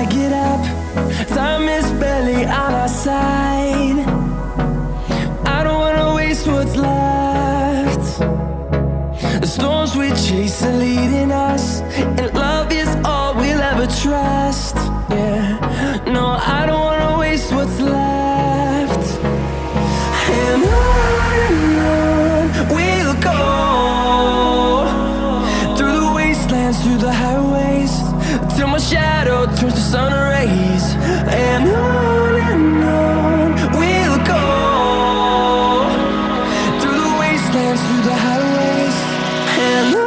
I get up, time is barely on our side. I don't wanna waste what's left. The storms we chase are leading us, and love is all we'll ever trust. Yeah, no, I don't wanna waste what's left. And on we'll go, through the wastelands, through the highways, till my shadow turns to sun rays. And on we'll go, through the wastelands, through the highways, and